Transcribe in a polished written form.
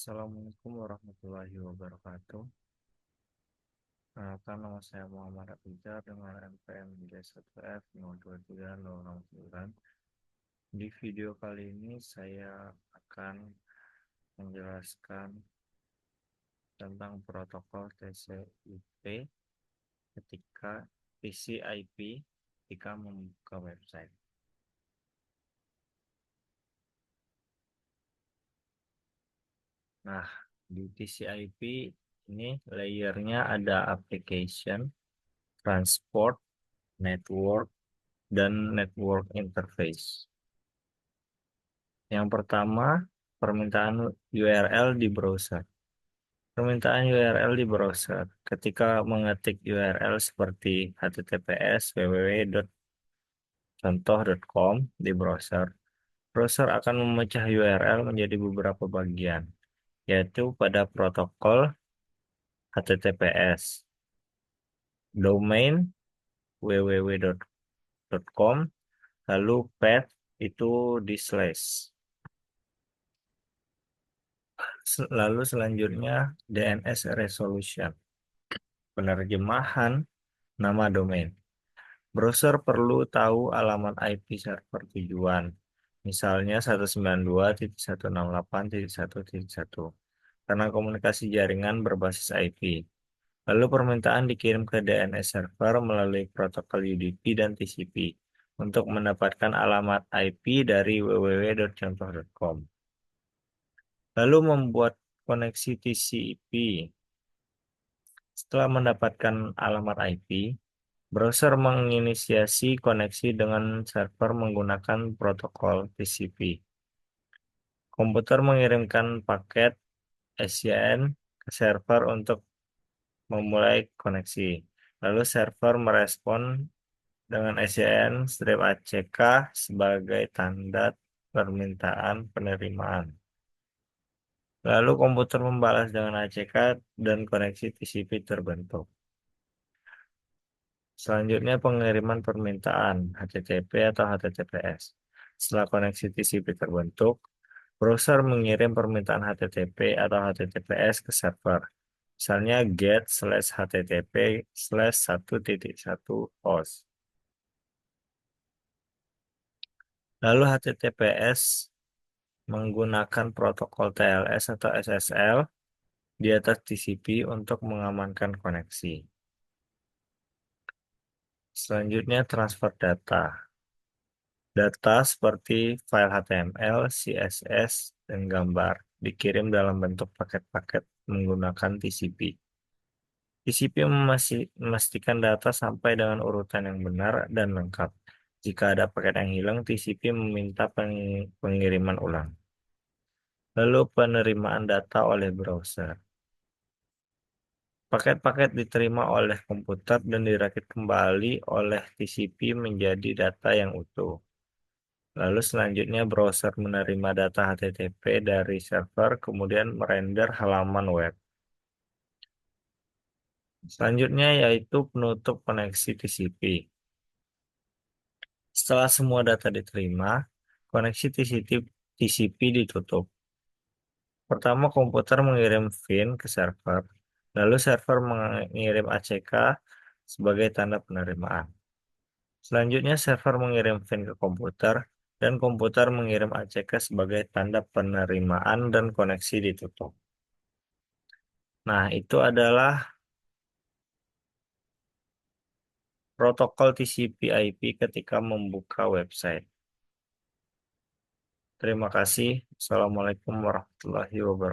Assalamualaikum warahmatullahi wabarakatuh. Nama saya Muhammad Abizar dengan NPM J1F023069. Di video kali ini saya akan menjelaskan tentang protokol TCP ketika TCP ketika membuka website. Nah, di TCP ini layernya ada application, transport, network, dan network interface. Yang pertama, permintaan URL di browser. Permintaan URL di browser. Ketika mengetik URL seperti https www.contoh.com di browser, browser akan memecah URL menjadi beberapa bagian, yaitu pada protokol HTTPS, domain www.com, lalu path itu di slash. Lalu selanjutnya DNS resolution, penerjemahan nama domain. Browser perlu tahu alamat IP server tujuan, misalnya 192.168.1.1, karena komunikasi jaringan berbasis IP. Lalu permintaan dikirim ke DNS server melalui protokol UDP dan TCP untuk mendapatkan alamat IP dari www.contoh.com. Lalu membuat koneksi TCP. Setelah mendapatkan alamat IP, browser menginisiasi koneksi dengan server menggunakan protokol TCP. Komputer mengirimkan paket SYN ke server untuk memulai koneksi. Lalu server merespon dengan SYN-ACK sebagai tanda permintaan penerimaan. Lalu komputer membalas dengan ACK dan koneksi TCP terbentuk. Selanjutnya pengiriman permintaan HTTP atau HTTPS. Setelah koneksi TCP terbentuk, browser mengirim permintaan HTTP atau HTTPS ke server. Misalnya get/http/1.1 host. Lalu HTTPS menggunakan protokol TLS atau SSL di atas TCP untuk mengamankan koneksi. Selanjutnya transfer data. Data seperti file HTML, CSS, dan gambar dikirim dalam bentuk paket-paket menggunakan TCP. TCP memastikan data sampai dengan urutan yang benar dan lengkap. Jika ada paket yang hilang, TCP meminta pengiriman ulang. Lalu penerimaan data oleh browser. Paket-paket diterima oleh komputer dan dirakit kembali oleh TCP menjadi data yang utuh. Lalu selanjutnya browser menerima data HTTP dari server, kemudian merender halaman web. Selanjutnya yaitu penutup koneksi TCP. Setelah semua data diterima, koneksi TCP ditutup. Pertama, komputer mengirim VIN ke server, lalu server mengirim ACK sebagai tanda penerimaan. Selanjutnya, server mengirim VIN ke komputer, dan komputer mengirim ACK sebagai tanda penerimaan dan koneksi ditutup. Nah, itu adalah protokol TCP/IP ketika membuka website. Terima kasih. Assalamualaikum warahmatullahi wabarakatuh.